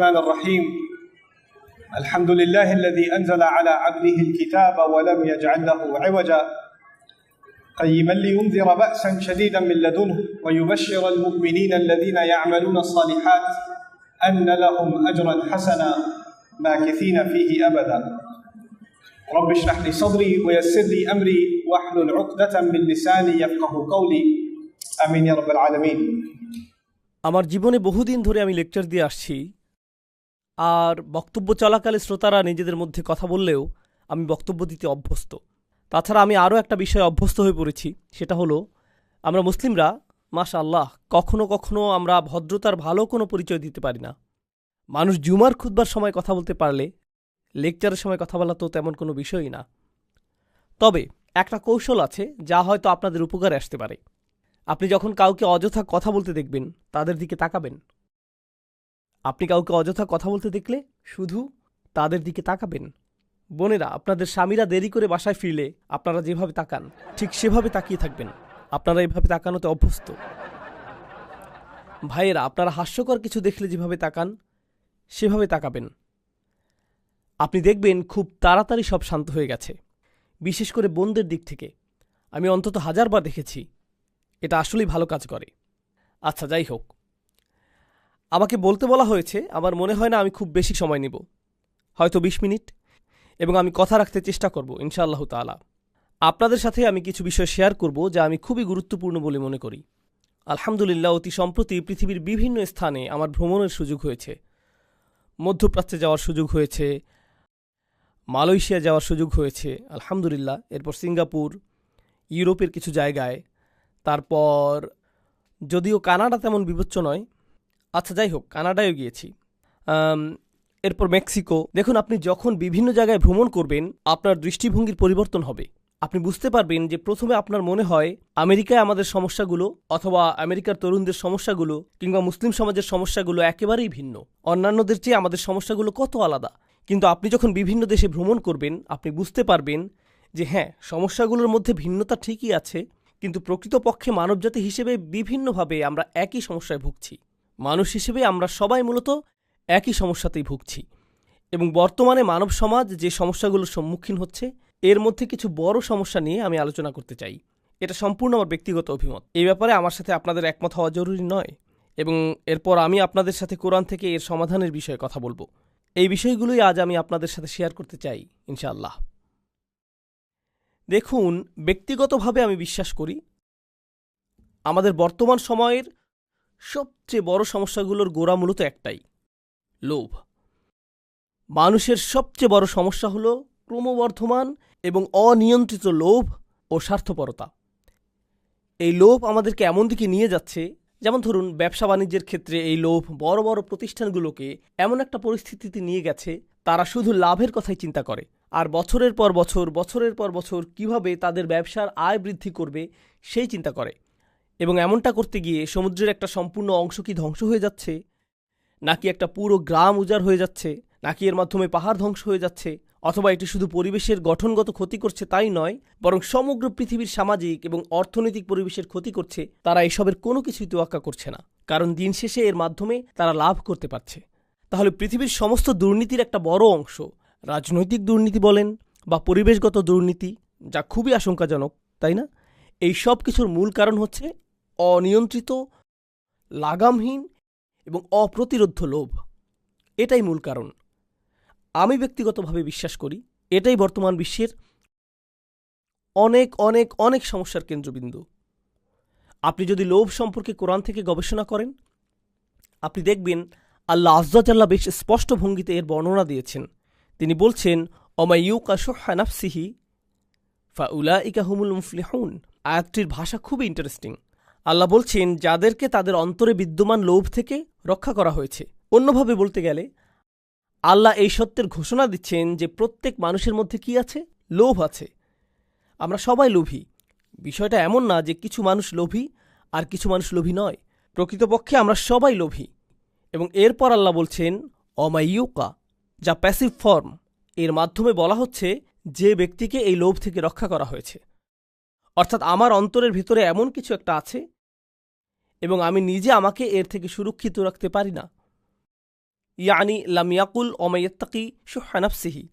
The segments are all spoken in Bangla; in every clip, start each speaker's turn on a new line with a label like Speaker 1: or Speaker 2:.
Speaker 1: الرحمن الرحيم الحمد لله الذي أنزل على عبده الكتاب ولم يجعل له عوجا قيما لينذر بأسا شديدا من لدنه ويبشر المؤمنين الذين يعملون الصالحات أن لهم أجرا حسنا ماكثين فيه أبدا رب اشرح لي صدري ويسر لي أمري واحلل عقدة من لساني يفقه قولي آمين يا رب العالمين।
Speaker 2: আমার জীবনে বহুদিন ধরে আমি লেকচার দিয়ে আসছি, আর বক্তব্য চলাকালে শ্রোতারা নিজেদের মধ্যে কথা বললেও আমি বক্তব্য দিতে অভ্যস্ত। তাছাড়া আমি আরও একটা বিষয়ে অভ্যস্ত হয়ে পড়েছি, সেটা হলো আমরা মুসলিমরা মাশাআল্লাহ কখনো কখনো আমরা ভদ্রতার ভালো কোনো পরিচয় দিতে পারি না। মানুষ জুমার খুতবার সময় কথা বলতে পারলে লেকচারের সময় কথা বলা তো তেমন কোনো বিষয়ই না। তবে একটা কৌশল আছে যা হয়তো আপনাদের উপকারে আসতে পারে। আপনি যখন কাউকে অযথা কথা বলতে দেখবেন তাদের দিকে তাকাবেন। আপনি কাউকে অযথা কথা বলতে দেখলে শুধু তাদের দিকে তাকাবেন। বোনেরা, আপনাদের স্বামীরা দেরি করে বাসায় ফিরলে আপনারা যেভাবে তাকান ঠিক সেভাবে তাকিয়ে থাকবেন। আপনারা এভাবে তাকানোতে অভ্যস্ত। ভাইয়েরা, আপনারা হাস্যকর কিছু দেখলে যেভাবে তাকান সেভাবে তাকাবেন। আপনি দেখবেন খুব তাড়াতাড়ি সব শান্ত হয়ে গেছে। বিশেষ করে বোনদের দিক থেকে আমি অন্তত 1000 বার দেখেছি এটা আসলেই ভালো কাজ করে। আচ্ছা, যাই হোক, আমাকে বলতে বলা হয়েছে। আমার মনে হয় না আমি খুব বেশি সময় নেব, হয়তো 20 মিনিট, এবং আমি কথা রাখতে চেষ্টা করব ইনশাআল্লাহ তাআলা। আপনাদের সাথে আমি কিছু বিষয় শেয়ার করব যা আমি খুবই গুরুত্বপূর্ণ বলে মনে করি। আলহামদুলিল্লাহ, অতি সম্প্রতি পৃথিবীর বিভিন্ন স্থানে আমার ভ্রমণের সুযোগ হয়েছে। মধ্যপ্রাচ্যে যাওয়ার সুযোগ হয়েছে, মালয়েশিয়া যাওয়ার সুযোগ হয়েছে আলহামদুলিল্লাহ, এরপর সিঙ্গাপুর, ইউরোপের কিছু জায়গায়, তারপর যদিও কানাডা তেমন বিবেচ্য নয়, আচ্ছা যাই হোক, কানাডায়ও গিয়েছি, এরপর মেক্সিকো। দেখুন, আপনি যখন বিভিন্ন জায়গায় ভ্রমণ করবেন আপনার দৃষ্টিভঙ্গির পরিবর্তন হবে। আপনি বুঝতে পারবেন যে প্রথমে আপনার মনে হয় আমেরিকায় আমাদের সমস্যাগুলো অথবা আমেরিকার তরুণদের সমস্যাগুলো কিংবা মুসলিম সমাজের সমস্যাগুলো একেবারেই ভিন্ন, অন্যান্যদের চেয়ে আমাদের সমস্যাগুলো কত আলাদা। কিন্তু আপনি যখন বিভিন্ন দেশে ভ্রমণ করবেন আপনি বুঝতে পারবেন যে হ্যাঁ, সমস্যাগুলোর মধ্যে ভিন্নতা ঠিকই আছে, কিন্তু প্রকৃতপক্ষে মানবজাতি হিসেবে বিভিন্নভাবে আমরা একই সমস্যায় ভুগছি। মানুষ হিসেবে আমরা সবাই মূলত একই সমস্যাতেই ভুগছি, এবং বর্তমানে মানব সমাজ যে সমস্যাগুলোর সম্মুখীন হচ্ছে এর মধ্যে কিছু বড় সমস্যা নিয়ে আমি আলোচনা করতে চাই। এটা সম্পূর্ণ আমার ব্যক্তিগত অভিমত। এই ব্যাপারে আমার সাথে আপনাদের একমত হওয়া জরুরি নয়, এবং এরপর আমি আপনাদের সাথে কোরআন থেকে এর সমাধানের বিষয়ে কথা বলবো। এই বিষয়গুলোই আজ আমি আপনাদের সাথে শেয়ার করতে চাই ইনশাআল্লাহ। দেখুন, ব্যক্তিগতভাবে আমি বিশ্বাস করি আমাদের বর্তমান সময়ের সবচেয়ে বড় সমস্যাগুলোর গোড়া মূলত একটাই, লোভ। মানুষের সবচেয়ে বড় সমস্যা হল ক্রমবর্ধমান এবং অনিয়ন্ত্রিত লোভ ও স্বার্থপরতা। এই লোভ আমাদেরকে এমন দিকে নিয়ে যাচ্ছে, যেমন ধরুন ব্যবসা বাণিজ্যের ক্ষেত্রে এই লোভ বড় বড় প্রতিষ্ঠানগুলোকে এমন একটা পরিস্থিতিতে নিয়ে গেছে তারা শুধু লাভের কথাই চিন্তা করে, আর বছরের পর বছর কিভাবে তাদের ব্যবসার আয় বৃদ্ধি করবে সেই চিন্তা করে। এবং এমনটা করতে গিয়ে সমুদ্রের একটা সম্পূর্ণ অংশ কি ধ্বংস হয়ে যাচ্ছে, নাকি একটা পুরো গ্রাম উজাড় হয়ে যাচ্ছে, নাকি এর মাধ্যমে পাহাড় ধ্বংস হয়ে যাচ্ছে, অথবা এটি শুধু পরিবেশের গঠনগত ক্ষতি করছে তাই নয়, বরং সমগ্র পৃথিবীর সামাজিক এবং অর্থনৈতিক পরিবেশের ক্ষতি করছে, তারা এসবের কোনো কিছুই তোয়াক্কা করছে না, কারণ দিন শেষে এর মাধ্যমে তারা লাভ করতে পারছে। তাহলে পৃথিবীর সমস্ত দুর্নীতির একটা বড় অংশ, রাজনৈতিক দুর্নীতি বলেন বা পরিবেশগত দুর্নীতি, যা খুবই আশঙ্কাজনক, তাই না? এই সব কিছুর মূল কারণ হচ্ছে অনিয়ন্ত্রিত, লাগামহীন এবং অপ্রতিরোধ্য লোভ। এটাই মূল কারণ। আমি ব্যক্তিগতভাবে বিশ্বাস করি এটাই বর্তমান বিশ্বের অনেক অনেক অনেক সমস্যার কেন্দ্রবিন্দু। আপনি যদি লোভ সম্পর্কে কোরআন থেকে গবেষণা করেন আপনি দেখবেন আল্লাহ আযজা জাল্লা বেশ স্পষ্ট ভঙ্গিতে এর বর্ণনা দিয়েছেন। তিনি বলছেন, অমাইয়ুকা শুহ্হা নাফসিহি ফাউলাইকা হুমুল মুফলিহুন। আয়াতটির ভাষা খুবই ইন্টারেস্টিং। আল্লাহ বলছেন যাদেরকে তাদের অন্তরে বিদ্যমান লোভ থেকে রক্ষা করা হয়েছে। অন্যভাবে বলতে গেলে আল্লাহ এই সত্যের ঘোষণা দিচ্ছেন যে প্রত্যেক মানুষের মধ্যে কি আছে? লোভ আছে। আমরা সবাই লোভী। বিষয়টা এমন না যে কিছু মানুষ লোভী আর কিছু মানুষ লোভী নয়। প্রকৃতপক্ষে আমরা সবাই লোভী। এবং এরপর আল্লাহ বলছেন অমাইয়ুকা, যা প্যাসিভ ফর্ম। এর মাধ্যমে বলা হচ্ছে যে ব্যক্তিকে এই লোভ থেকে রক্ষা করা হয়েছে, অর্থাৎ আমার অন্তরের ভিতরে এমন কিছু একটা আছে এবং আমি নিজে আমাকে এর থেকে সুরক্ষিত রাখতে পারি না। ইয়ানি লাম ইয়াকুল ওমাইয়াত্তাকি শুহা নাফসিহি,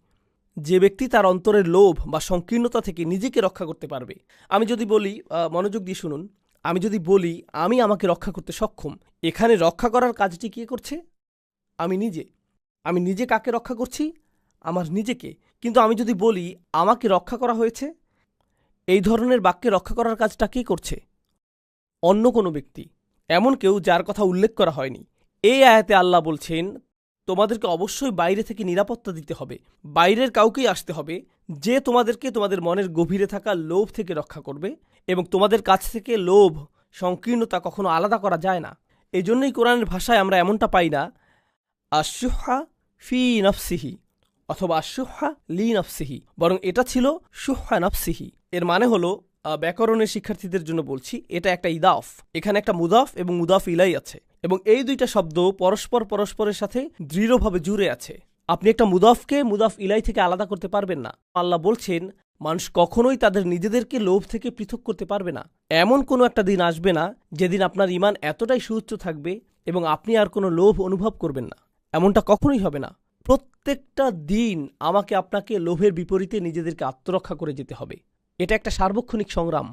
Speaker 2: যে ব্যক্তি তার অন্তরের লোভ বা সংকীর্ণতা থেকে নিজেকে রক্ষা করতে পারবে। আমি যদি বলি, মনোযোগ দিয়ে শুনুন, আমি যদি বলি আমি আমাকে রক্ষা করতে সক্ষম, এখানে রক্ষা করার কাজটি কে করছে? আমি নিজে। আমি নিজে কাকে রক্ষা করছি? আমার নিজেকে। কিন্তু আমি যদি বলি আমাকে রক্ষা করা হয়েছে, এই ধরনের বাক্যে রক্ষা করার কাজটা কে করছে? অন্য কোনো ব্যক্তি, এমন কেউ যার কথা উল্লেখ করা হয়নি। এই আয়াতে আল্লাহ বলছেন তোমাদেরকে অবশ্যই বাইরে থেকে নিরাপত্তা দিতে হবে, বাইরের কাউকেই আসতে হবে যে তোমাদেরকে তোমাদের মনের গভীরে থাকা লোভ থেকে রক্ষা করবে, এবং তোমাদের কাছ থেকে লোভ সংকীর্ণতা কখনো আলাদা করা যায় না। এই জন্যই কোরআনের ভাষায় আমরা এমনটা পাই না আশুহা ফি নফসিহি অথবা আশুহা লি নফসিহি, বরং এটা ছিল শুহা নফসিহি। এর মানে হলো, ব্যাকরণের শিক্ষার্থীদের জন্য বলছি, এটা একটা ইদাফ, এখানে একটা মুদাফ এবং মুদাফ ইলাই আছে, এবং এই দুইটা শব্দ পরস্পরের সাথে দৃঢ়ভাবে জুড়ে আছে। আপনি একটা মুদাফকে মুদাফ ইলাই থেকে আলাদা করতে পারবেন না। আল্লাহ বলছেন মানুষ কখনোই তাদের নিজেদেরকে লোভ থেকে পৃথক করতে পারবে না। এমন কোনো একটা দিন আসবে না যেদিন আপনার ঈমান এতটাই সুউচ্চ থাকবে এবং আপনি আর কোনো লোভ অনুভব করবেন না। এমনটা কখনোই হবে না। প্রত্যেকটা দিন আমাকে আপনাকে লোভের বিপরীতে নিজেদেরকে আত্মরক্ষা করে যেতে হবে। এটা একটা সার্বক্ষণিক সংগ্রাম।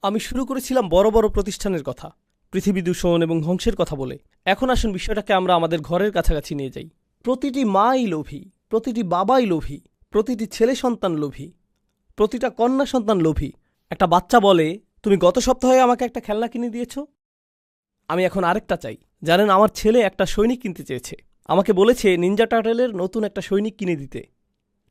Speaker 2: আমি শুরু করেছিলাম বড় বড় প্রতিষ্ঠানের কথা, পৃথিবী দূষণ এবং ধ্বংসের কথা বলে। এখন আসুন বিষয়টাকে আমরা আমাদের ঘরের কাছাকাছি নিয়ে যাই। প্রতিটি মাই লোভী, প্রতিটি বাবাই লোভী, প্রতিটি ছেলে সন্তান লোভী, প্রতিটা কন্যা সন্তান লোভী। একটা বাচ্চা বলে, তুমি গত সপ্তাহে আমাকে একটা খেলনা কিনে দিয়েছ, আমি এখন আরেকটা চাই। জানেন, আমার ছেলে একটা সৈনিক কিনতে চেয়েছে, আমাকে বলেছে নিনজা টার্টেলের নতুন একটা সৈনিক কিনে দিতে।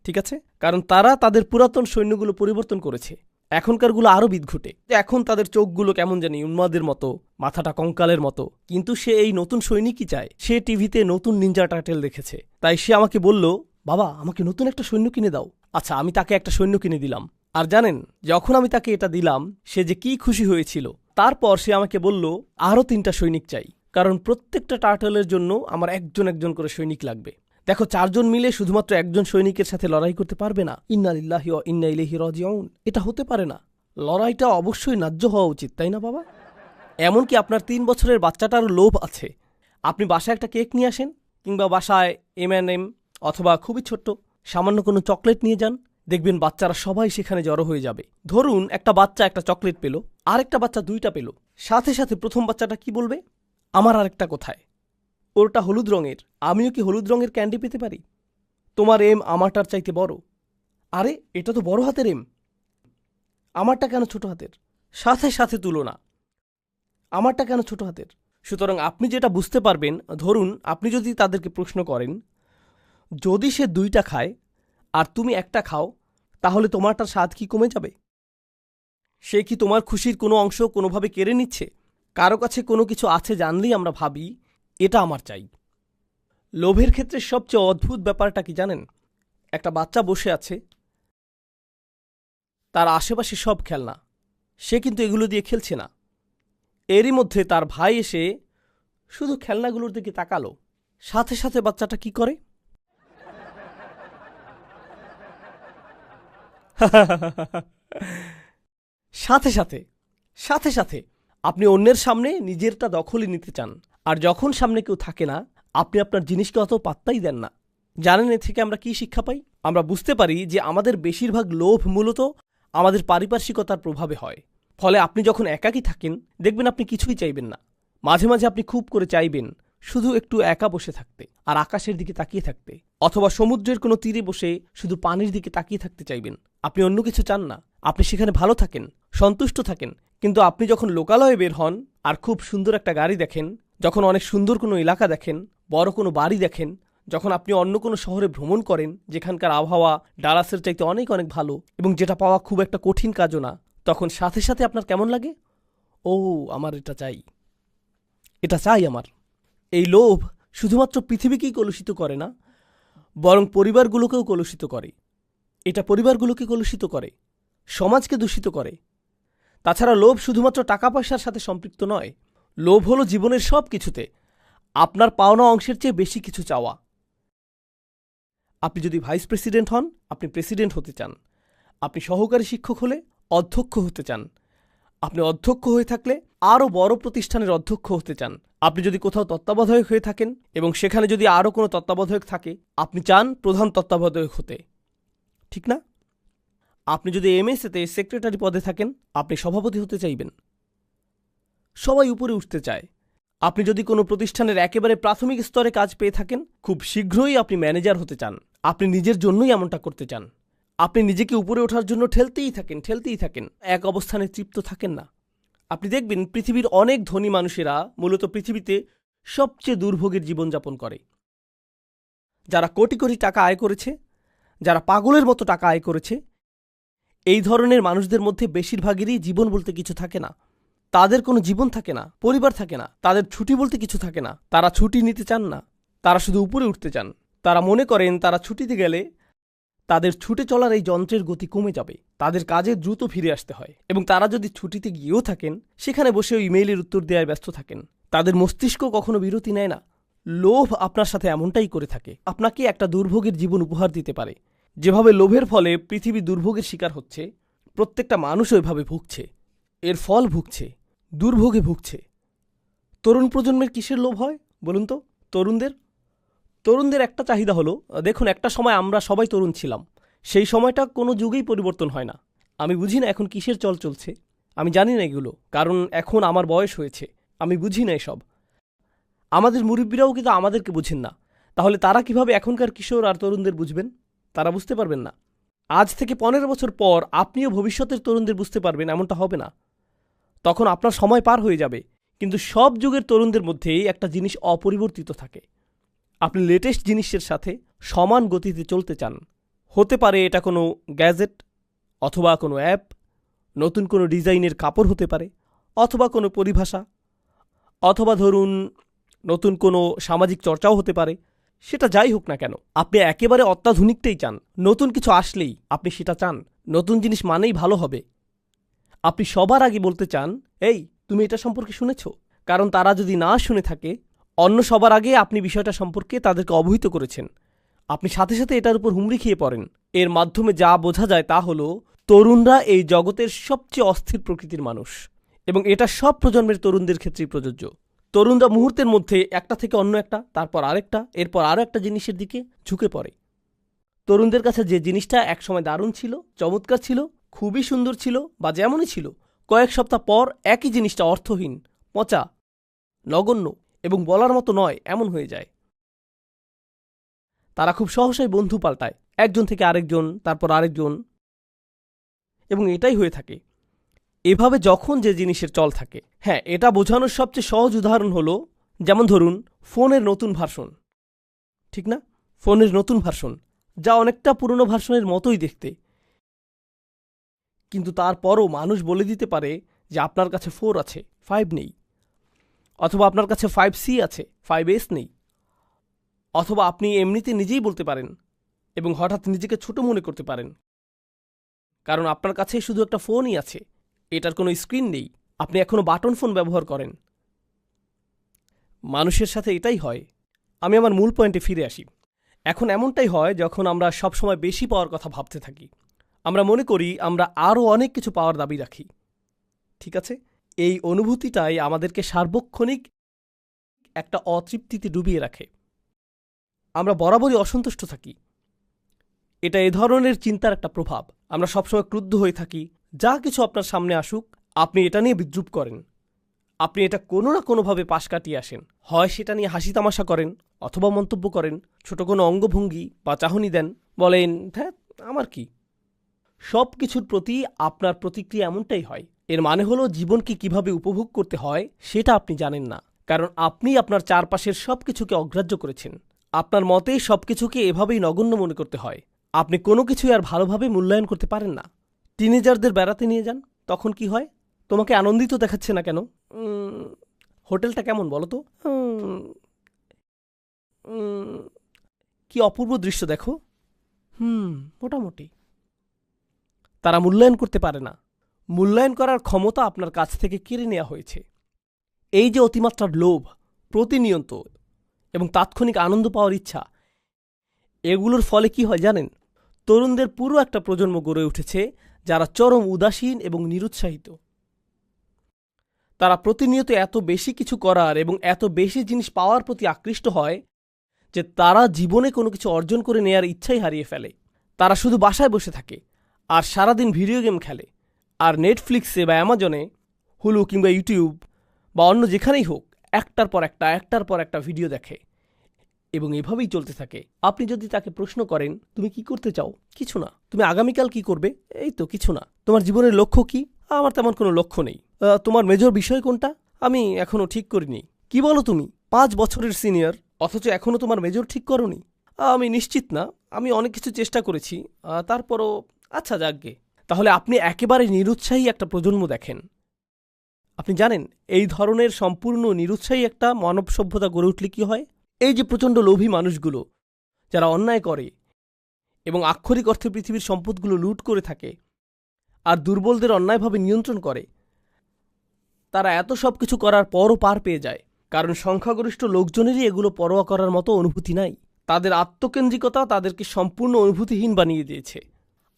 Speaker 2: ঠিক আছে, কারণ তারা তাদের পুরাতন সৈন্যগুলো পরিবর্তন করেছে, এখনকারগুলো আরও বিদঘুটে। এখন তাদের চোখগুলো কেমন জানি উন্মাদের মতো, মাথাটা কঙ্কালের মতো। কিন্তু সে এই নতুন সৈনিকই চায়। সে টিভিতে নতুন নিনজা টার্টেল দেখেছে, তাই সে আমাকে বলল, বাবা আমাকে নতুন একটা সৈন্য কিনে দাও। আচ্ছা, আমি তাকে একটা সৈন্য কিনে দিলাম। আর জানেন, যখন আমি তাকে এটা দিলাম সে যে কি খুশি হয়েছিল। তারপর সে আমাকে বলল আরও 3টা সৈনিক চাই, কারণ প্রত্যেকটা টার্টেলের জন্য আমার একজন একজন করে সৈনিক লাগবে। দেখো, 4 জন মিলে শুধুমাত্র একজন সৈনিকের সাথে লড়াই করতে পারবে না। ইন্না লিল্লাহি ওয়া ইন্না ইলাইহি রাজিউন, এটা হতে পারে না। লড়াইটা অবশ্যই ন্যায্য হওয়া উচিত, তাই না বাবা? এমনকি আপনার 3 বছরের বাচ্চাটারও লোভ আছে। আপনি বাসায় একটা কেক নিয়ে আসেন, কিংবা বাসায় M&M অথবা খুবই ছোট্ট সামান্য কোনো চকলেট নিয়ে যান, দেখবেন বাচ্চারা সবাই সেখানে জড়ো হয়ে যাবে। ধরুন একটা বাচ্চা একটা চকলেট পেল, আরেকটা বাচ্চা 2টা পেল। সাথে সাথে প্রথম বাচ্চাটা কি বলবে? আমার আরেকটা কোথায়? ওরটা হলুদ রঙের, আমিও কি হলুদ রঙের ক্যান্ডি পেতে পারি? তোমার এম আমারটার চাইতে বড়। আরে, এটা তো বড় হাতের এম, আমারটা কেন ছোট হাতের? সাথে সাথে তুলনা, আমারটা কেন ছোট হাতের? সুতরাং আপনি যেটা বুঝতে পারবেন, ধরুন আপনি যদি তাদেরকে প্রশ্ন করেন, যদি সে 2টা খায় আর তুমি একটা খাও, তাহলে তোমারটার স্বাদ কি কমে যাবে? সে কি তোমার খুশির কোনো অংশ কোনোভাবে কেড়ে নিচ্ছে? কারো কাছে কোনো কিছু আছে জানলেই আমরা ভাবি এটা আমার চাই। লোভের ক্ষেত্রে সবচেয়ে অদ্ভুত ব্যাপারটা কি জানেন? একটা বাচ্চা বসে আছে, তার আশেপাশে সব খেলনা, সে কিন্তু এগুলো দিয়ে খেলছে না। এরই মধ্যে তার ভাই এসে শুধু খেলনাগুলোর দিকে তাকালো। সাথে সাথে বাচ্চাটা কি করে? সাথে সাথে সাথে সাথে আপনি অন্যের সামনে নিজেরটা দখলই নিতে চান, আর যখন সামনে কেউ থাকে না, আপনি আপনার জিনিসকে অত পাত্তাই দেন না। জানেন এ থেকে আমরা কি শিক্ষা পাই? আমরা বুঝতে পারি যে আমাদের বেশিরভাগ লোভ মূলত আমাদের পারিপার্শ্বিকতার প্রভাবে হয়। ফলে আপনি যখন একাকী থাকেন, দেখবেন আপনি কিছুই চাইবেন না। মাঝে মাঝে আপনি খুব করে চাইবেন শুধু একটু একা বসে থাকতে আর আকাশের দিকে তাকিয়ে থাকতে, অথবা সমুদ্রের কোনো তীরে বসে শুধু পানির দিকে তাকিয়ে থাকতে চাইবেন। আপনি অন্য কিছু চান না, আপনি সেখানে ভালো থাকেন, সন্তুষ্ট থাকেন। কিন্তু আপনি যখন লোকালয়ে বের হন আর খুব সুন্দর একটা গাড়ি দেখেন, যখন অনেক সুন্দর কোনো এলাকা দেখেন, বড় কোনো বাড়ি দেখেন, যখন আপনি অন্য কোনো শহরে ভ্রমণ করেন যেখানকার আবহাওয়া ডালাসের চাইতে অনেক অনেক ভালো এবং যেটা পাওয়া খুব একটা কঠিন কাজও না, তখন সাথে সাথে আপনার কেমন লাগে? ও, আমার এটা চাই, এটা চাই আমার। এই লোভ শুধুমাত্র পৃথিবীকেই কলুষিত করে না, বরং পরিবারগুলোকেও কলুষিত করে। এটা পরিবারগুলোকে কলুষিত করে, সমাজকে দূষিত করে। তাছাড়া লোভ শুধুমাত্র টাকা পয়সার সাথে সম্পৃক্ত নয়। লোভ হলো জীবনের সব কিছুতে আপনার পাওনা অংশের চেয়ে বেশি কিছু চাওয়া। আপনি যদি ভাইস প্রেসিডেন্ট হন, আপনি প্রেসিডেন্ট হতে চান। আপনি সহকারী শিক্ষক হলে অধ্যক্ষ হতে চান। আপনি অধ্যক্ষ হয়ে থাকলে আরও বড় প্রতিষ্ঠানের অধ্যক্ষ হতে চান। আপনি যদি কোথাও তত্ত্বাবধায়ক হয়ে থাকেন এবং সেখানে যদি আরও কোনো তত্ত্বাবধায়ক থাকে, আপনি চান প্রধান তত্ত্বাবধায়ক হতে, ঠিক না? আপনি যদি এমএসএতে সেক্রেটারি পদে থাকেন, আপনি সভাপতি হতে চাইবেন। সবাই উপরে উঠতে চায়। আপনি যদি কোনো প্রতিষ্ঠানের একেবারে প্রাথমিক স্তরে কাজ পেয়ে থাকেন, খুব শীঘ্রই আপনি ম্যানেজার হতে চান। আপনি নিজের জন্যই এমনটা করতে চান। আপনি নিজেকে উপরে ওঠার জন্য ঠেলতেই থাকেন, এক অবস্থানে তৃপ্ত থাকেন না। আপনি দেখবেন পৃথিবীর অনেক ধনী মানুষেরা মূলত পৃথিবীতে সবচেয়ে দুর্ভোগের জীবনযাপন করে। যারা কোটি কোটি টাকা আয় করেছে, যারা পাগলের মতো টাকা আয় করেছে, এই ধরনের মানুষদের মধ্যে বেশিরভাগেরই জীবন বলতে কিছু থাকে না। তাদের কোনো জীবন থাকে না, পরিবার থাকে না, তাদের ছুটি বলতে কিছু থাকে না। তারা ছুটি নিতে চান না, তারা শুধু উপরে উঠতে চান। তারা মনে করেন তারা ছুটিতে গেলে তাদের ছুটে চলার এই যন্ত্রের গতি কমে যাবে, তাদের কাজে দ্রুত ফিরে আসতে হয়। এবং তারা যদি ছুটিতে গিয়েও থাকেন, সেখানে বসেও ইমেইলের উত্তর দেওয়ায় ব্যস্ত থাকেন। তাদের মস্তিষ্ক কখনো বিরতি নেয় না। লোভ আপনার সাথে এমনটাই করে থাকে, আপনাকে একটা দুর্ভোগের জীবন উপহার দিতে পারে। যেভাবে লোভের ফলে পৃথিবী দুর্ভোগের শিকার হচ্ছে, প্রত্যেকটা মানুষ ওইভাবে ভুগছে, এর ফল ভুগছে, দুর্ভোগে ভুগছে। তরুণ প্রজন্মের কিসের লোভ হয় বলুন তো? তরুণদের একটা চাহিদা হলো, দেখুন একটা সময় আমরা সবাই তরুণ ছিলাম, সেই সময়টা কোনো যুগেই পরিবর্তন হয় না। আমি বুঝি না এখন কিসের চল চলছে, আমি জানি না এগুলো, কারণ এখন আমার বয়স হয়েছে, আমি বুঝি না এসব। আমাদের মুরব্বীরাও কিন্তু আমাদেরকে বুঝেন না, তাহলে তারা কিভাবে এখনকার কিশোর আর তরুণদের বুঝবেন? তারা বুঝতে পারবেন না। আজ থেকে 15 বছর পর আপনিও ভবিষ্যতের তরুণদের বুঝতে পারবেন, এমনটা হবে না। তখন আপনার সময় পার হয়ে যাবে। কিন্তু সব যুগের তরুণদের মধ্যেই একটা জিনিস অপরিবর্তিত থাকে, আপনি লেটেস্ট জিনিসের সাথে সমান গতিতে চলতে চান। হতে পারে এটা কোনো গ্যাজেট, অথবা কোনো অ্যাপ, নতুন কোনো ডিজাইনের কাপড় হতে পারে, অথবা কোনো পরিভাষা, অথবা ধরুন নতুন কোনো সামাজিক চর্চাও হতে পারে। সেটা যাই হোক না কেন, আপনি একেবারে অত্যাধুনিকটাই চান। নতুন কিছু আসলেই আপনি সেটা চান। নতুন জিনিস মানেই ভালো হবে। আপনি সবার আগে বলতে চান, এই তুমি এটা সম্পর্কে শুনেছ? কারণ তারা যদি না শুনে থাকে, অন্য সবার আগে আপনি বিষয়টা সম্পর্কে তাদেরকে অবহিত করেছেন। আপনি সাথে সাথে এটার উপর হুমড়ি খেয়ে পড়েন। এর মাধ্যমে যা বোঝা যায় তা হলো, তরুণরা এই জগতের সবচেয়ে অস্থির প্রকৃতির মানুষ, এবং এটা সব প্রজন্মের তরুণদের ক্ষেত্রেই প্রযোজ্য। তরুণরা মুহূর্তের মধ্যে একটা থেকে অন্য একটা, তারপর আরেকটা, এরপর আরও একটা জিনিসের দিকে ঝুঁকে পড়ে। তরুণদের কাছে যে জিনিসটা একসময় দারুণ ছিল, চমৎকার ছিল, খুবই সুন্দর ছিল, বা যেমনই ছিল, কয়েক সপ্তাহ পর একই জিনিসটা অর্থহীন, পচা, নগণ্য এবং বলার মতো নয় এমন হয়ে যায়। তারা খুব সহসাই বন্ধু পাল্টায়, একজন থেকে আরেকজন, তারপর আরেকজন, এবং এটাই হয়ে থাকে। এভাবে যখন যে জিনিসের চল থাকে, হ্যাঁ, এটা বোঝানোর সবচেয়ে সহজ উদাহরণ হলো, যেমন ধরুন ফোনের নতুন ভার্সন, ঠিক না? ফোনের নতুন ভার্সন, যা অনেকটা পুরনো ভার্সনের মতোই দেখতে, কিন্তু তারপরও মানুষ বলে দিতে পারে যে আপনার কাছে 4 আছে, 5 নেই, অথবা আপনার কাছে 5C আছে, 5S নেই। অথবা আপনি এমনিতে নিজেই বলতে পারেন এবং হঠাৎ নিজেকে ছোট মনে করতে পারেন, কারণ আপনার কাছে শুধু একটা ফোনই আছে, এটার কোনো স্ক্রিন নেই, আপনি এখনো বাটন ফোন ব্যবহার করেন। মানুষের সাথে এটাই হয়। আমি আমার মূল পয়েন্টে ফিরে আসি। এখন এমনটাই হয় যখন আমরা সবসময় বেশি পাওয়ার কথা ভাবতে থাকি। আমরা মনে করি আমরা আরও অনেক কিছু পাওয়ার দাবি রাখি, ঠিক আছে? এই অনুভূতিটাই আমাদেরকে সার্বক্ষণিক একটা অতৃপ্তিতে ডুবিয়ে রাখে। আমরা বরাবরই অসন্তুষ্ট থাকি। এটা এ ধরনের চিন্তার একটা প্রভাব। আমরা সবসময় ক্রুদ্ধ হয়ে থাকি। যা কিছু আপনার সামনে আসুক, আপনি এটা নিয়ে বিদ্রূপ করেন। আপনি এটা কোনো না কোনোভাবে পাশ কাটিয়ে আসেন। হয় সেটা নিয়ে হাসি তামাশা করেন, অথবা মন্তব্য করেন, ছোট কোনো অঙ্গভঙ্গি বা চাহনি দেন, বলেন হ্যাঁ আমার কি। সব কিছুর প্রতি আপনার প্রতিক্রিয়া এমনটাই হয়। এর মানে হলো জীবনকে কিভাবে উপভোগ করতে হয় সেটা আপনি জানেন না, কারণ আপনি আপনার চারপাশের সব কিছুকে অগ্রাহ্য করেছেন। আপনার মতে সব কিছুকে এভাবেই নগণ্য মনে করতে হয়। আপনি কোনো কিছুই আর ভালোভাবে মূল্যায়ন করতে পারেন না। টিনেজারদের বেড়াতে নিয়ে যান, তখন কি হয়? তোমাকে আনন্দিত দেখাচ্ছে না কেন? হোটেলটা কেমন বলো তো? কি অপূর্ব দৃশ্য দেখো। মোটামুটি। তারা মূল্যায়ন করতে পারে না। মূল্যায়ন করার ক্ষমতা আপনার কাছ থেকে কেড়ে নেওয়া হয়েছে। এই যে অতিমাত্রার লোভ, প্রতিনিয়ত এবং তাৎক্ষণিক আনন্দ পাওয়ার ইচ্ছা, এগুলোর ফলে কি হয় জানেন? তরুণদের পুরো একটা প্রজন্ম গড়ে উঠেছে যারা চরম উদাসীন এবং নিরুৎসাহিত। তারা প্রতিনিয়ত এত বেশি কিছু করার এবং এত বেশি জিনিস পাওয়ার প্রতি আকৃষ্ট হয় যে তারা জীবনে কোনো কিছু অর্জন করে নেয়ার ইচ্ছাই হারিয়ে ফেলে। তারা শুধু বাসায় বসে থাকে আর সারাদিন ভিডিও গেম খেলে, আর নেটফ্লিক্সে বা অ্যামাজনে, হুলু কিংবা ইউটিউব বা অন্য যেখানেই হোক একটার পর একটা ভিডিও দেখে এবং এভাবেই চলতে থাকে। আপনি যদি তাকে প্রশ্ন করেন তুমি কি করতে চাও, কিছু না। তুমি আগামীকাল কি করবে, এই তো কিছু না। তোমার জীবনের লক্ষ্য কি, আমার তেমন কোনো লক্ষ্য নেই। তোমার মেজর বিষয় কোনটা, আমি এখনো ঠিক করিনি। কি বলো তুমি 5 বছরের সিনিয়র, অথচ এখনো তোমার মেজর ঠিক করনি? আমি নিশ্চিত না, আমি অনেক কিছু চেষ্টা করেছি, তারপরও আচ্ছা যাকগে। তাহলে আপনি একেবারে নিরুৎসাহী একটা প্রজন্ম দেখেন। আপনি জানেন এই ধরনের সম্পূর্ণ নিরুৎসাহী একটা মানব সভ্যতা গড়ে উঠলে কি হয়? এই যে প্রচণ্ড লোভী মানুষগুলো যারা অন্যায় করে এবং আক্ষরিক অর্থে পৃথিবীর সম্পদগুলো লুট করে থাকে আর দুর্বলদের অন্যায়ভাবে নিয়ন্ত্রণ করে, তারা এত সব কিছু করার পরও পার পেয়ে যায়, কারণ সংখ্যাগরিষ্ঠ লোকজনেরই এগুলো পরোয়া করার মতো অনুভূতি নাই। তাদের আত্মকেন্দ্রিকতা তাদেরকে সম্পূর্ণ অনুভূতিহীন বানিয়ে দিয়েছে।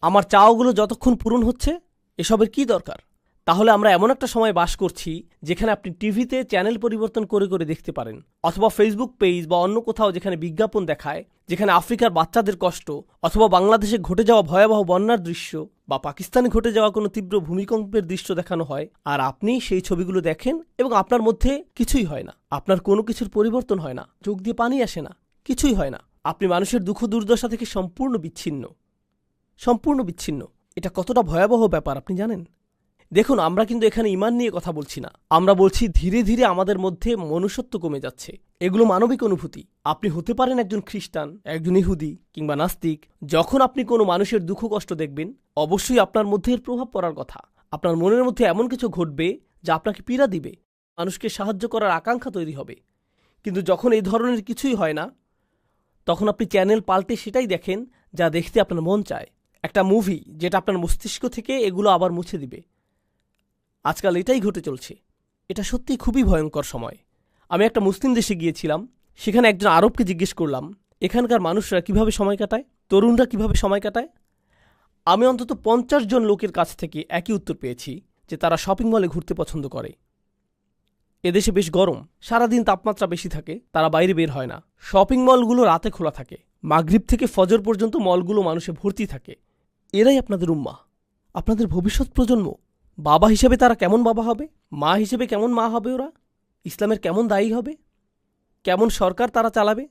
Speaker 2: আমার চাওয়াগুলো যতক্ষণ পূরণ হচ্ছে, এসবের কি দরকার? তাহলে আমরা এমন একটা সময় বাস করছি যেখানে আপনি টিভিতে চ্যানেল পরিবর্তন করে করে দেখতে পারেন, অথবা ফেসবুক পেজ বা অন্য কোথাও যেখানে বিজ্ঞাপন দেখায়, যেখানে আফ্রিকার বাচ্চাদের কষ্ট, অথবা বাংলাদেশে ঘটে যাওয়া ভয়াবহ বন্যার দৃশ্য বা পাকিস্তানে ঘটে যাওয়া কোনো তীব্র ভূমিকম্পের দৃশ্য দেখানো হয়, আর আপনি সেই ছবিগুলো দেখেন এবং আপনার মধ্যে কিছুই হয় না, আপনার কোনো কিছুর পরিবর্তন হয় না, চোখ দিয়ে পানি আসে না, কিছুই হয় না। আপনি মানুষের দুঃখ দুর্দশা থেকে সম্পূর্ণ বিচ্ছিন্ন। এটা কতটা ভয়াবহ ব্যাপার আপনি জানেন? দেখুন, আমরা কিন্তু এখানে ঈমান নিয়ে কথা বলছি না, আমরা বলছি ধীরে ধীরে আমাদের মধ্যে মনুষ্যত্ব কমে যাচ্ছে। এগুলো মানবিক অনুভূতি। আপনি হতে পারেন একজন খ্রিস্টান, একজন ইহুদি কিংবা নাস্তিক। যখন আপনি কোনো মানুষের দুঃখ কষ্ট দেখবেন, অবশ্যই আপনার মধ্যে এর প্রভাব পড়ার কথা। আপনার মনের মধ্যে এমন কিছু ঘটবে যা আপনাকে পীড়া দিবে, মানুষকে সাহায্য করার আকাঙ্ক্ষা তৈরি হবে। কিন্তু যখন এই ধরনের কিছুই হয় না, তখন আপনি চ্যানেল পাল্টে সেটাই দেখেন যা দেখতে আপনার মন চায়, একটা মুভি যেটা আপনার মস্তিষ্ক থেকে এগুলো আবার মুছে দিবে। আজকাল এটাই ঘটে চলছে। এটা সত্যিই খুবই ভয়ঙ্কর সময়। আমি একটা মুসলিম দেশে গিয়েছিলাম, সেখানে একজন আরবকে জিজ্ঞেস করলাম এখানকার মানুষরা কিভাবে সময় কাটায়, তরুণরা কিভাবে সময় কাটায়। আমি অন্তত 50 জন লোকের কাছ থেকে একই উত্তর পেয়েছি যে তারা শপিং মলে ঘুরতে পছন্দ করে। এদেশে বেশ গরম, সারাদিন তাপমাত্রা বেশি থাকে, তারা বাইরে বের হয় না। শপিং মলগুলো রাতে খোলা থাকে, মাগরিব থেকে ফজর পর্যন্ত মলগুলো মানুষে ভর্তি থাকে। এরাই আপনাদের উম্মাহ, আপনাদের ভবিষ্যৎ প্রজন্ম। বাবা হিসেবে তারা কেমন বাবা হবে, মা হিসেবে কেমন মা হবে, ওরা ইসলামের কেমন দায়ী হবে, কেমন সরকার তারা চালাবে,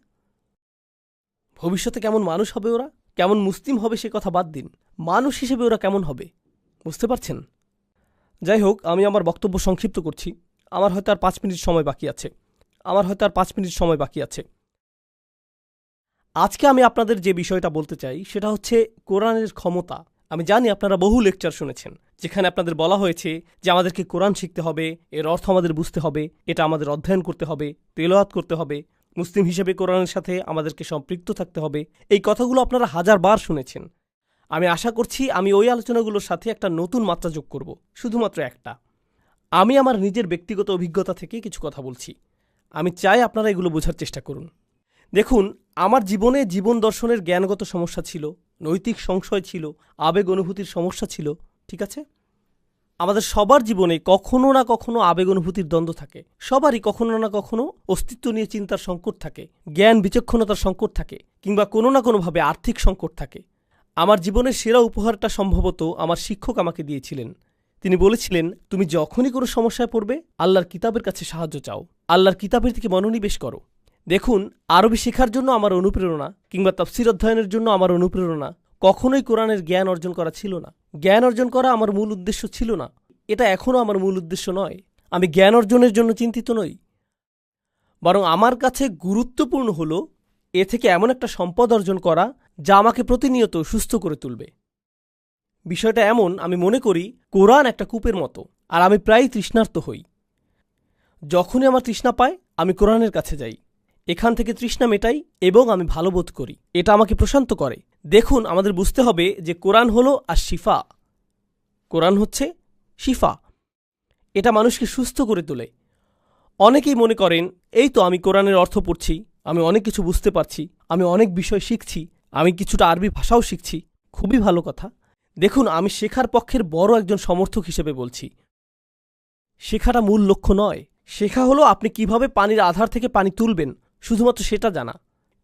Speaker 2: ভবিষ্যতে কেমন মানুষ হবে ওরা, কেমন মুসলিম হবে সে কথা বাদ দিন, মানুষ হিসেবে ওরা কেমন হবে, বুঝতে পারছেন? যাই হোক, আমি আমার বক্তব্য সংক্ষিপ্ত করছি। আমার হয়তো আর 5 মিনিট সময় বাকি আছে। আজকে আমি আপনাদের যে বিষয়টা বলতে চাই সেটা হচ্ছে কোরআনের ক্ষমতা। আমি জানি আপনারা বহু লেকচার শুনেছেন যেখানে আপনাদের বলা হয়েছে যে আমাদেরকে কোরআন শিখতে হবে, এর অর্থ আমাদের বুঝতে হবে, এটা আমাদের অধ্যয়ন করতে হবে, তেলাওয়াত করতে হবে, মুসলিম হিসেবে কোরআনের সাথে আমাদেরকে সম্পৃক্ত থাকতে হবে। এই কথাগুলো আপনারা 1000 বার শুনেছেন। আমি আশা করছি আমি ওই আলোচনাগুলোর সাথে একটা নতুন মাত্রা যোগ করব, শুধুমাত্র একটা। আমি আমার নিজের ব্যক্তিগত অভিজ্ঞতা থেকে কিছু কথা বলছি। আমি চাই আপনারা এগুলো বোঝার চেষ্টা করুন। দেখুন, আমার জীবনে জীবন দর্শনের জ্ঞানগত সমস্যা ছিল, নৈতিক সংশয় ছিল, আবেগ অনুভূতির সমস্যা ছিল, ঠিক আছে? আমাদের সবার জীবনে কখনো না কখনো আবেগ অনুভূতির দ্বন্দ্ব থাকে, সবারই কখনো না কখনো অস্তিত্ব নিয়ে চিন্তার সংকট থাকে, জ্ঞান বিচক্ষণতার সংকট থাকে, কিংবা কোনো না কোনোভাবে আর্থিক সংকট থাকে। আমার জীবনের সেরা উপহারটা সম্ভবত আমার শিক্ষক আমাকে দিয়েছিলেন। তিনি বলেছিলেন, তুমি যখনই কোনো সমস্যায় পড়বে আল্লাহর কিতাবের কাছে সাহায্য চাও, আল্লাহর কিতাবের থেকে মনোনিবেশ করো। দেখুন, আরবি শেখার জন্য আমার অনুপ্রেরণা কিংবা তাফসীর অধ্যয়নের জন্য আমার অনুপ্রেরণা কখনোই কোরআনের জ্ঞান অর্জন করা ছিল না। জ্ঞান অর্জন করা আমার মূল উদ্দেশ্য ছিল না, এটা এখনও আমার মূল উদ্দেশ্য নয়। আমি জ্ঞান অর্জনের জন্য চিন্তিত নই, বরং আমার কাছে গুরুত্বপূর্ণ হলো এ থেকে এমন একটা সম্পদ অর্জন করা যা আমাকে প্রতিনিয়ত সুস্থ করে তুলবে। বিষয়টা এমন, আমি মনে করি কোরআন একটা কূপের মতো, আর আমি প্রায়ই তৃষ্ণার্ত হই। যখনই আমার তৃষ্ণা পায় আমি কোরআনের কাছে যাই, এখান থেকে তৃষ্ণা মেটাই এবং আমি ভালো বোধ করি, এটা আমাকে প্রশান্ত করে। দেখুন, আমাদের বুঝতে হবে যে কোরআন হলো আর শিফা। কোরআন হচ্ছে শিফা, এটা মানুষকে সুস্থ করে তোলে। অনেকেই মনে করেন এই তো আমি কোরআনের অর্থ পড়ছি, আমি অনেক কিছু বুঝতে পারছি, আমি অনেক বিষয় শিখছি, আমি কিছুটা আরবি ভাষাও শিখছি, খুবই ভালো কথা। দেখুন, আমি শেখার পক্ষের বড় একজন সমর্থক হিসেবে বলছি, শেখাটা মূল লক্ষ্য নয়। শেখা হলো আপনি কিভাবে পানির আধার থেকে পানি তুলবেন, শুধুমাত্র সেটা জানা।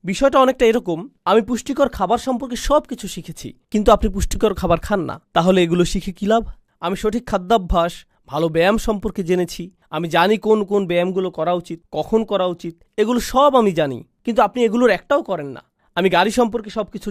Speaker 2: বিষয়টা অনেকটা এরকম, আমি পুষ্টিকর খাবার সম্পর্কে সব কিছু শিখেছি, কিন্তু আপনি পুষ্টিকর খাবার খান না, তাহলে এগুলো শিখে কী লাভ? আমি সঠিক খাদ্যাভ্যাস, ভালো ব্যায়াম সম্পর্কে জেনেছি, আমি জানি কোন কোন ব্যায়ামগুলো করা উচিত, কখন করা উচিত, এগুলো সব আমি জানি, কিন্তু আপনি এগুলোর একটাও করেন না। আমি গাড়ি সম্পর্কে সব কিছু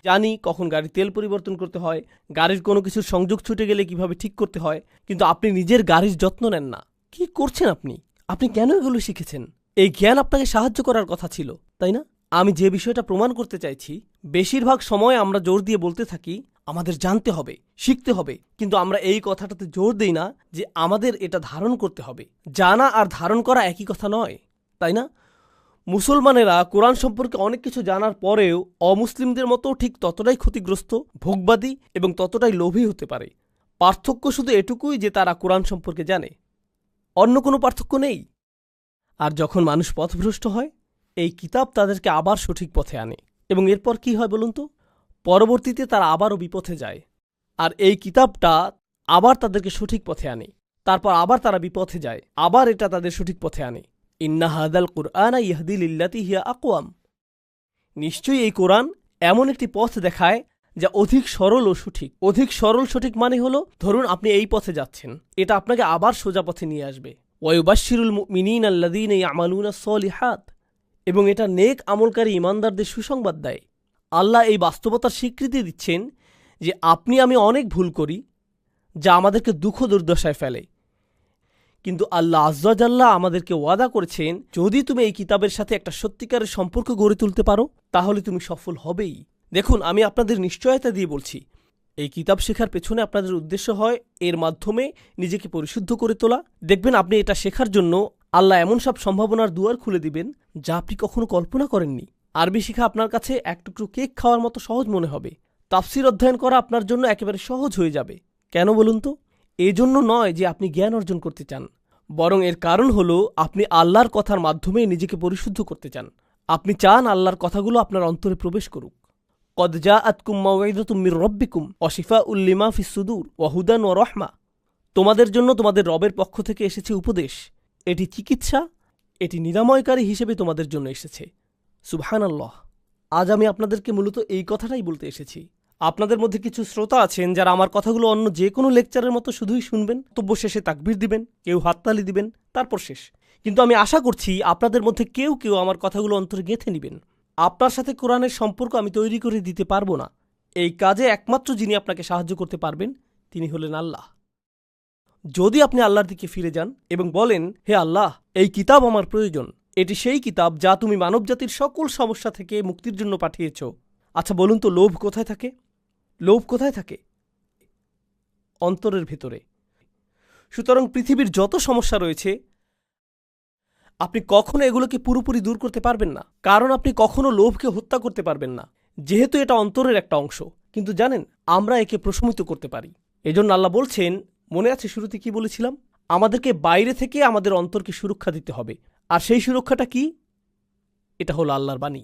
Speaker 2: জানি কখন গাড়ির তেল পরিবর্তন করতে হয়, গাড়ির কোনো কিছুর সংযোগ ছুটে গেলে কিভাবে ঠিক করতে হয়, কিন্তু আপনি নিজের গাড়ির যত্ন নেন না। কি করছেন আপনি? আপনি কেন এগুলো শিখেছেন? এই জ্ঞান আপনাকে সাহায্য করার কথা ছিল, তাই না? আমি যে বিষয়টা প্রমাণ করতে চাইছি, বেশিরভাগ সময় আমরা জোর দিয়ে বলতে থাকি আমাদের জানতে হবে, শিখতে হবে, কিন্তু আমরা এই কথাটাতে জোর দেই না যে আমাদের এটা ধারণ করতে হবে। জানা আর ধারণ করা একই কথা নয়, তাই না? মুসলমানেরা কোরআন সম্পর্কে অনেক কিছু জানার পরেও অমুসলিমদের মতো ঠিক ততটাই ক্ষতিগ্রস্ত, ভোগবাদী এবং ততটাই লোভী হতে পারে। পার্থক্য শুধু এটুকুই যে তারা কোরআন সম্পর্কে জানে, অন্য কোনো পার্থক্য নেই। আর যখন মানুষ পথভ্রষ্ট হয়, এই কিতাব তাদেরকে আবার সঠিক পথে আনে, এবং এরপর কি হয় বলুন তো? পরবর্তীতে তারা আবারও বিপথে যায়, আর এই কিতাবটা আবার তাদেরকে সঠিক পথে আনে, তারপর আবার তারা বিপথে যায়, আবার এটা তাদের সঠিক পথে আনে। ইন্না হাদাল কুরআনা ইয়াহদি লিল্লাতি হিয়া আকওয়াম। নিশ্চয়ই এই কোরআন এমন একটি পথ দেখায় যা অধিক সরল ও সঠিক। অধিক সরল সঠিক মানে হলো, ধরুন আপনি এই পথে যাচ্ছেন, এটা আপনাকে আবার সোজা পথে নিয়ে আসবে। ওয়ায়ুবাশশিরুল মুমিনিনা আল্লাযীনা ইয়ামালুনাস সলিহাত, এবং এটা নেক আমলকারী ঈমানদারদের সুসংবাদ দেয়। আল্লাহ এই বাস্তবতার স্বীকৃতি দিচ্ছেন যে আপনি আমি অনেক ভুল করি, যা আমাদেরকে দুঃখ দুর্দশায় ফেলে, কিন্তু আল্লাহ আয্যা জাল্লা আমাদেরকে ওয়াদা করেছেন, যদি তুমি এই কিতাবের সাথে একটা সত্যিকারের সম্পর্ক গড়ে তুলতে পারো, তাহলে তুমি সফল হবেই। দেখুন, আমি আপনাদের নিশ্চয়তা দিয়ে বলছি, এই কিতাব শেখার পেছনে আপনাদের উদ্দেশ্য হয় এর মাধ্যমে নিজেকে পরিশুদ্ধ করে তোলা। দেখবেন আপনি এটা শেখার জন্য আল্লাহ এমন সব সম্ভাবনার দুয়ার খুলে দিবেন যা আপনি কখনো কল্পনা করেননি। আরবি শেখা আপনার কাছে এক টুকরো কেক খাওয়ার মতো সহজ মনে হবে। তাফসীর অধ্যয়ন করা আপনার জন্য একেবারে সহজ হয়ে যাবে। কেন বলুন তো? এজন্য নয় যে আপনি জ্ঞান অর্জন করতে চান, বরং এর কারণ হলো আপনি আল্লাহর কথার মাধ্যমে নিজেকে পরিশুদ্ধ করতে চান। আপনি চান আল্লাহর কথাগুলো আপনার অন্তরে প্রবেশ করুক। কদ জাআতকুম মাউইযাতুম মির রাব্বিকুম ওয়া শিফাউল লিমা ফিস সুদূর ওয়া হুদান ওয়া রাহমা। তোমাদের জন্য তোমাদের রবের পক্ষ থেকে এসেছে উপদেশ, এটি চিকিৎসা, এটি নিরাময়কারী হিসেবে তোমাদের জন্য এসেছে। সুবহানাল্লাহ। আজ আমি আপনাদেরকে মূলত এই কথাটাই বলতে এসেছি। আপনাদের মধ্যে কিছু শ্রোতা আছেন যারা আমার কথাগুলো অন্য যে কোনো লেকচারের মতো শুধুই শুনবেন, তব্য শেষে তাকবীর দিবেন, কেউ হাততালি দিবেন, তারপর শেষ। কিন্তু আমি আশা করছি আপনাদের মধ্যে কেউ কেউ আমার কথাগুলো অন্তরে গেঁথে নেবেন। আপনার সাথে কোরআনের সম্পর্ক আমি তৈরি করে দিতে পারবো না। এই কাজে একমাত্র যিনি আপনাকে সাহায্য করতে পারবেন তিনি হলেন আল্লাহ। যদি আপনি আল্লাহর দিকে ফিরে যান এবং বলেন, হে আল্লাহ, এই কিতাব আমার প্রয়োজন, এটি সেই কিতাব যা তুমি মানবজাতির সকল সমস্যা থেকে মুক্তির জন্য পাঠিয়েছ। আচ্ছা বলুন তো, লোভ কোথায় থাকে? লোভ কোথায় থাকে? অন্তরের ভেতরে। সুতরাং পৃথিবীর যত সমস্যা রয়েছে, আপনি কখনো এগুলোকে পুরোপুরি দূর করতে পারবেন না, কারণ আপনি কখনো লোভকে হত্যা করতে পারবেন না, যেহেতু এটা অন্তরের একটা অংশ। কিন্তু জানেন, আমরা একে প্রশমিত করতে পারি। এজন্য আল্লাহ বলছেন, মনে আছে শুরুতে কি বলেছিলাম? আমাদেরকে বাইরে থেকে আমাদের অন্তরকে সুরক্ষা দিতে হবে। আর সেই সুরক্ষাটা কি? এটা হলো আল্লাহর বাণী।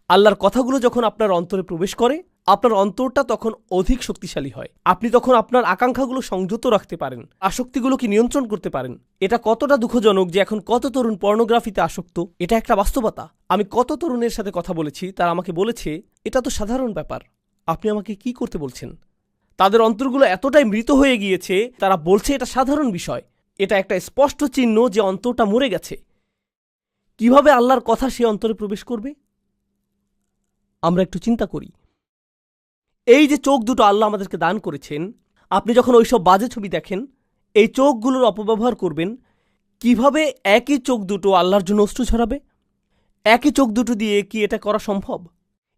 Speaker 2: আল্লাহর কথাগুলো যখন আপনার অন্তরে প্রবেশ করে, আপনার অন্তরটা তখন অধিক শক্তিশালী হয়। আপনি তখন আপনার আকাঙ্ক্ষাগুলো সংযত রাখতে পারেন, আসক্তিগুলোকে নিয়ন্ত্রণ করতে পারেন। এটা কতটা দুঃখজনক যে এখন কত তরুণ পর্নোগ্রাফিতে আসক্ত, এটা একটা বাস্তবতা। আমি কত তরুণের সাথে কথা বলেছি, তারা আমাকে বলেছে, এটা তো সাধারণ ব্যাপার, আপনি আমাকে কি করতে বলছেন? তাদের অন্তরগুলো এতটাই মৃত হয়ে গিয়েছে, তারা বলছে এটা সাধারণ বিষয়। এটা একটা স্পষ্ট চিহ্ন যে অন্তরটা মরে গেছে। কিভাবে আল্লাহর কথা সে অন্তরে প্রবেশ করবে? আমরা একটু চিন্তা করি। এই যে চোখ দুটো আল্লাহ আমাদেরকে দান করেছেন, আপনি যখন ওইসব বাজে ছবি দেখেন, এই চোখগুলোর অপব্যবহার করবেন, কিভাবে একই চোখ দুটো আল্লাহর জন্য অশ্রু ছড়াবে? একই চোখ দুটো দিয়ে কি এটা করা সম্ভব?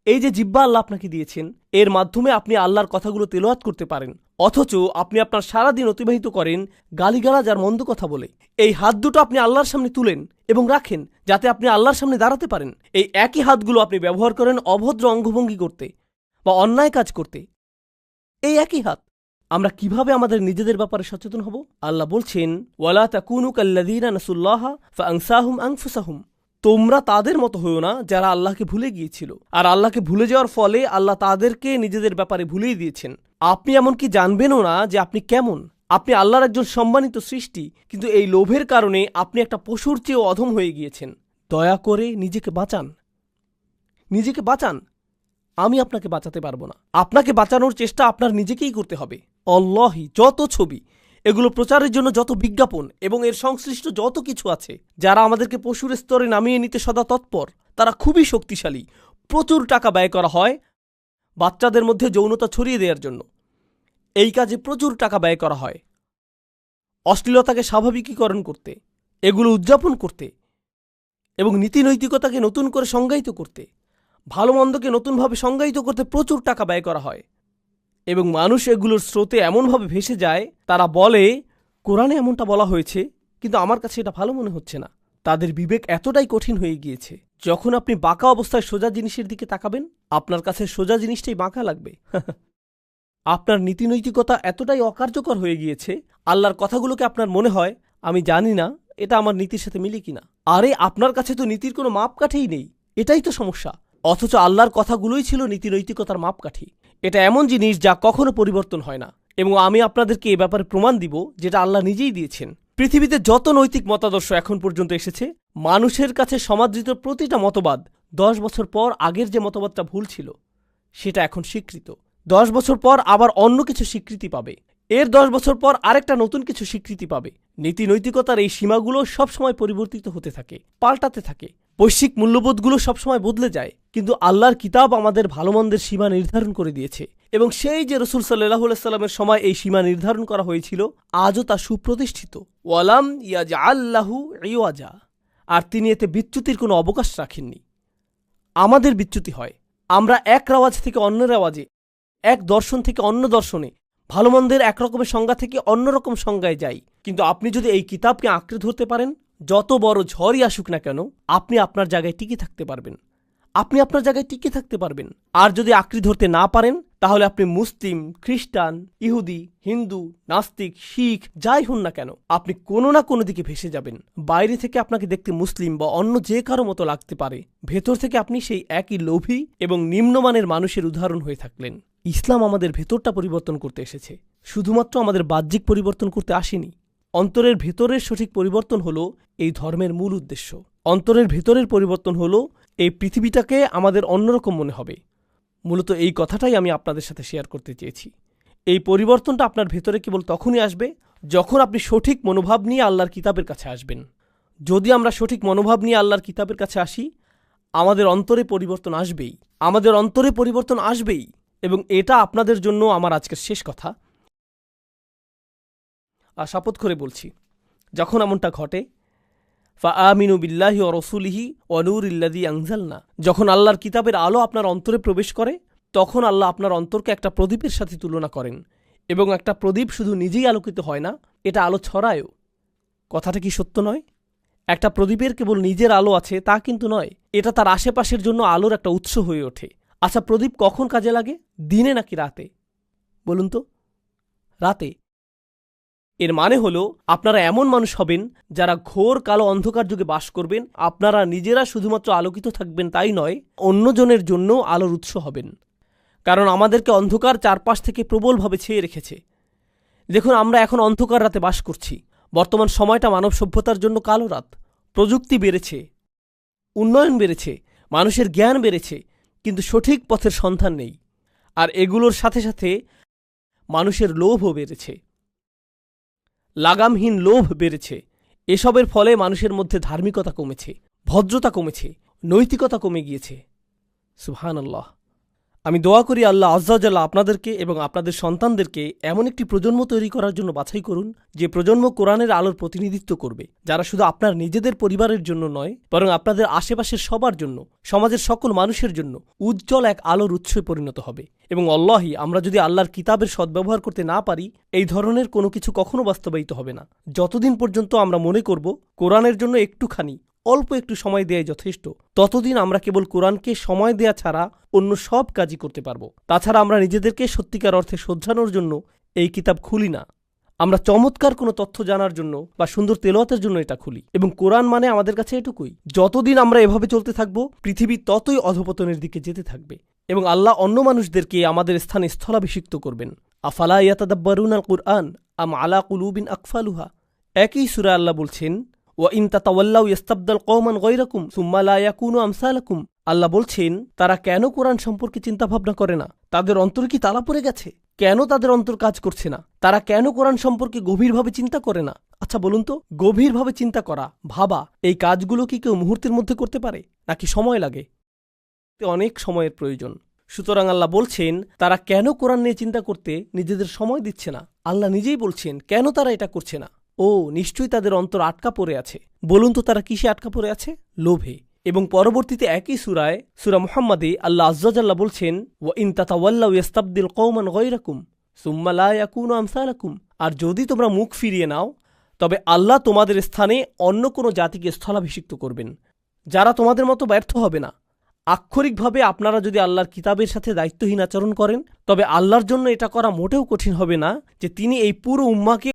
Speaker 2: এই যে জিহ্বা আল্লাহ আপনাকে দিয়েছেন, এর মাধ্যমে আপনি আল্লাহর কথাগুলো তেলাওয়াত করতে পারেন, অথচ আপনি আপনার সারাদিন অতিবাহিত করেন গালিগালাজ আর মন্দ কথা বলে। এই হাত দুটো আপনি আল্লাহর সামনে তুলেন এবং রাখেন, যাতে আপনি আল্লাহর সামনে দাঁড়াতে পারেন। এই একই হাতগুলো আপনি ব্যবহার করেন অভদ্র অঙ্গভঙ্গি করতে বা অন্যায় কাজ করতে। এই একই হাত। আমরা কিভাবে আমাদের নিজেদের ব্যাপারে সচেতন হব? আল্লাহ বলছেন, ওয়ালা তাকুনু কাল্লাযীনা নাসুল্লাহা ফাআনসাহুম আনফুসাহুম। তোমরা তাদের মতো হইও না যারা আল্লাহকে ভুলে গিয়েছিল, আর আল্লাহকে ভুলে যাওয়ার ফলে আল্লাহ তাদেরকে নিজেদের ব্যাপারে ভুলেই দিয়েছেন। আপনি এমনকি জানবেনও না যে আপনি কেমন। আপনি আল্লাহর একজন সম্মানিত সৃষ্টি, কিন্তু এই লোভের কারণে আপনি একটা পশুর চেয়েও অধম হয়ে গিয়েছেন। দয়া করে নিজেকে বাঁচান, নিজেকে বাঁচান। আমি আপনাকে বাঁচাতে পারবো না। আপনাকে বাঁচানোর চেষ্টা আপনার নিজেকেই করতে হবে। অল্লাহি, যত ছবি, এগুলো প্রচারের জন্য যত বিজ্ঞাপন এবং এর সংশ্লিষ্ট যত কিছু আছে, যারা আমাদেরকে পশুর স্তরে নামিয়ে নিতে সদা তৎপর, তারা খুবই শক্তিশালী। প্রচুর টাকা ব্যয় করা হয় বাচ্চাদের মধ্যে যৌনতা ছড়িয়ে দেওয়ার জন্য। এই কাজে প্রচুর টাকা ব্যয় করা হয় অশ্লীলতাকে স্বাভাবিকীকরণ করতে, এগুলো উদযাপন করতে এবং নীতি নৈতিকতাকে নতুন করে সংজ্ঞায়িত করতে, ভালো মন্দকে নতুনভাবে সংজ্ঞায়িত করতে প্রচুর টাকা ব্যয় করা হয়। এবং মানুষ এগুলোর স্রোতে এমনভাবে ভেসে যায়, তারা বলে কোরআনে এমনটা বলা হয়েছে, কিন্তু আমার কাছে এটা ভালো মনে হচ্ছে না। তাদের বিবেক এতটাই কঠিন হয়ে গিয়েছে, যখন আপনি বাঁকা অবস্থায় সোজা জিনিসের দিকে তাকাবেন, আপনার কাছে সোজা জিনিসটাই বাঁকা লাগবে। আপনার নীতিনৈতিকতা এতটাই অকার্যকর হয়ে গিয়েছে, আল্লাহর কথাগুলোকে আপনার মনে হয় আমি জানি না এটা আমার নীতির সাথে মিলে কিনা। আরে আপনার কাছে তো নীতির কোনো মাপকাঠিই নেই, এটাই তো সমস্যা। অথচ আল্লাহর কথাগুলোই ছিল নীতিনৈতিকতার মাপকাঠি। এটা এমন জিনিস যা কখনো পরিবর্তন হয় না, এবং আমি আপনাদেরকে এ ব্যাপারে প্রমাণ দিব যেটা আল্লাহ নিজেই দিয়েছেন। পৃথিবীতে যত নৈতিক মতাদর্শ এখন পর্যন্ত এসেছে, মানুষের কাছে সমাদৃত প্রতিটা মতবাদ 10 বছর পর আগের যে মতবাদটা ভুল ছিল সেটা এখন স্বীকৃত। 10 বছর পর আবার অন্য কিছু স্বীকৃতি পাবে, এর 10 বছর পর আরেকটা নতুন কিছু স্বীকৃতি পাবে। নীতি নৈতিকতার এই সীমাগুলো সবসময় পরিবর্তিত হতে থাকে, পাল্টাতে থাকে। বৈশ্বিক মূল্যবোধগুলো সবসময় বদলে যায়, কিন্তু আল্লাহর কিতাব আমাদের ভালো মন্দের সীমা নির্ধারণ করে দিয়েছে, এবং সেই যে রসুল সাল্লাল্লাহু আলাইহি সাল্লামের সময় এই সীমা নির্ধারণ করা হয়েছিল, আজও তা সুপ্রতিষ্ঠিত। ওয়ালাম ইয়াজআল লাহু ইওয়াজা, আর তিনি এতে বিচ্যুতির কোনো অবকাশ রাখেননি। আমাদের বিচ্যুতি হয়, আমরা এক রেওয়াজ থেকে অন্য রেওয়াজে, এক দর্শন থেকে অন্য দর্শনে, ভালো মন্দের একরকমের সংজ্ঞা থেকে অন্যরকম সংজ্ঞায় যাই। কিন্তু আপনি যদি এই কিতাবকে আঁকড়ে ধরতে পারেন, যত বড় ঝড়ই আসুক না কেন, আপনি আপনার জায়গায় টিকে থাকতে পারবেন। আপনি আপনার জায়গায় টিকে থাকতে পারবেন। আর যদি আঁকড়ে ধরতে না পারেন, তাহলে আপনি মুসলিম, খ্রিস্টান, ইহুদি, হিন্দু, নাস্তিক, শিখ যাই হন না কেন, আপনি কোনো না কোনো দিকে ভেসে যাবেন। বাইরে থেকে আপনাকে দেখতে মুসলিম বা অন্য যে কারো মতো লাগতে পারে, ভেতর থেকে আপনি সেই একই লোভী এবং নিম্নমানের মানুষের উদাহরণ হয়ে থাকলেন। ইসলাম আমাদের ভেতরটা পরিবর্তন করতে এসেছে, শুধুমাত্র আমাদের বাহ্যিক পরিবর্তন করতে আসেনি। অন্তরের ভেতরের সঠিক পরিবর্তন হলো এই ধর্মের মূল উদ্দেশ্য। অন্তরের ভেতরের পরিবর্তন হলো এই পৃথিবীটাকে আমাদের অন্যরকম মনে হবে। মূলত এই কথাটাই আমি আপনাদের সাথে শেয়ার করতে চেয়েছি। এই পরিবর্তনটা আপনার ভেতরে কেবল তখনই আসবে যখন আপনি সঠিক মনোভাব নিয়ে আল্লাহর কিতাবের কাছে আসবেন। যদি আমরা সঠিক মনোভাব নিয়ে আল্লাহর কিতাবের কাছে আসি, আমাদের অন্তরে পরিবর্তন আসবেই, আমাদের অন্তরে পরিবর্তন আসবেই। এবং এটা আপনাদের জন্য আমার আজকের শেষ কথা। আর শপথ করে বলছি, যখন এমনটা ঘটে, ফাআমিনু বিল্লাহি ওয়া রাসূলিহি ওয়া নূরিল্লাযী আনজালনা, যখন আল্লাহর কিতাবের আলো আপনার অন্তরে প্রবেশ করে, তখন আল্লাহ আপনার অন্তরকে একটা প্রদীপের সাথে তুলনা করেন। এবং একটা প্রদীপ শুধু নিজেই আলোকিত হয় না, এটা আলো ছড়ায়ও। কথাটা কি সত্য নয়? একটা প্রদীপের কেবল নিজের আলো আছে তা কিন্তু নয়, এটা তার আশেপাশের জন্য আলোর একটা উৎস হয়ে ওঠে। আচ্ছা, প্রদীপ কখন কাজে লাগে, দিনে নাকি রাতে? বলুন তো। রাতে। এর মানে হলো আপনারা এমন মানুষ হবেন যারা ঘোর কালো অন্ধকার যুগে বাস করবেন। আপনারা নিজেরা শুধুমাত্র আলোকিত থাকবেন তাই নয়, অন্যজনের জন্য আলোর উৎস হবেন। কারণ আমাদেরকে অন্ধকার চারপাশ থেকে প্রবলভাবে ছেয়ে রেখেছে। দেখুন, আমরা এখন অন্ধকার রাতে বাস করছি। বর্তমান সময়টা মানব সভ্যতার জন্য কালো রাত। প্রযুক্তি বেড়েছে, উন্নয়ন বেড়েছে, মানুষের জ্ঞান বেড়েছে, কিন্তু সঠিক পথের সন্ধান নেই। আর এগুলোর সাথে সাথে মানুষের লোভও বেড়েছে, লাগামহীন লোভ বেড়েছে। এসবের ফলে মানুষের মধ্যে ধার্মিকতা কমেছে, ভদ্রতা কমেছে, নৈতিকতা কমে গিয়েছে। সুবহানাল্লাহ। আমি দোয়া করি আল্লাহ আজ্জা ওয়া জাল্লা আপনাদেরকে এবং আপনাদের সন্তানদেরকে এমন একটি প্রজন্ম তৈরি করার জন্য বাছাই করুন, যে প্রজন্ম কোরআনের আলোর প্রতিনিধিত্ব করবে, যারা শুধু আপনার নিজেদের পরিবারের জন্য নয়, বরং আপনাদের আশেপাশের সবার জন্য, সমাজের সকল মানুষের জন্য উজ্জ্বল এক আলোর উৎসে পরিণত হবে। এবং আল্লাহি, আমরা যদি আল্লাহর কিতাবের সদ্ব্যবহার করতে না পারি, এই ধরনের কোনো কিছু কখনো বাস্তবায়িত হবে না। যতদিন পর্যন্ত আমরা মনে করব কোরআনের জন্য একটুখানি, অল্প একটু সময় দেয়াই যথেষ্ট, ততদিন আমরা কেবল কোরআনকে সময় দেয়া ছাড়া অন্য সব কাজই করতে পারব। তাছাড়া আমরা নিজেদেরকে সত্যিকার অর্থে শোধরানোর জন্য এই কিতাব খুলি না। আমরা চমৎকার কোনো তথ্য জানার জন্য বা সুন্দর তেলাওয়াতের জন্য এটা খুলি। এবং কোরআন মানে আমাদের কাছে এটুকুই। যতদিন আমরা এভাবে চলতে থাকব, পৃথিবী ততই অধপতনের দিকে যেতে থাকবে এবং আল্লাহ অন্য মানুষদেরকে আমাদের স্থানে স্থলাভিষিক্ত করবেন। আফালা ইয়াতাদাব্বারুনাল কুরআন আম আলা কুলুবিন আকফালুহা। একই সূরা আল্লাহ বলছেন, ওয়া ইন তাতাওয়াল্লাউ ইস্তাবদাল কওমান গায়রাকুম সুম্মা লা ইয়াকুনু আমসালাকুম। আল্লাহ বলছেন, তারা কেন কোরআন সম্পর্কে চিন্তা ভাবনা করে না? তাদের অন্তর কি তালা পড়ে গেছে? কেন তাদের অন্তর কাজ করছে না? তারা কেন কোরআন সম্পর্কে গভীরভাবে চিন্তা করে না? আচ্ছা বলুন তো, গভীরভাবে চিন্তা করা, ভাবা, এই কাজগুলো কি কেউ মুহূর্তের মধ্যে করতে পারে, নাকি সময় লাগে? অনেক সময়ের প্রয়োজন। সুতরাং আল্লাহ বলছেন, তারা কেন কোরআন নিয়ে চিন্তা করতে নিজেদের সময় দিচ্ছে না? আল্লাহ নিজেই বলছেন কেন তারা এটা করছে না। ও নিশ্চয়ই তাদের অন্তর আটকা পড়ে আছে। বলুন তো তারা কিসে আটকা পড়ে আছে? লোভে। এবং পরবর্তীতে একই সূরায়, সূরা মুহাম্মাদে আল্লাহ আজ্জাজাল্লাহ বলছেন, ওয়া ইন তাতাওয়াল্লাউ ইস্তাবদিল কওমান গায়রাকুম সুম্মা লা ইয়াকুনু আমসালাকুম। আর যদি তোমরা মুখ ফিরিয়ে নাও, তবে আল্লাহ তোমাদের স্থানে অন্য কোনো জাতিকে স্থলাভিষিক্ত করবেন, যারা তোমাদের মতো ব্যর্থ হবে না। আক্ষরিকভাবে আপনারা যদি আল্লাহর কিতাবের সাথে দায়িত্বহীন আচরণ করেন, তবে আল্লাহর জন্য এটা করা মোটেও কঠিন হবে না যে তিনি এই পুরো উম্মাহকে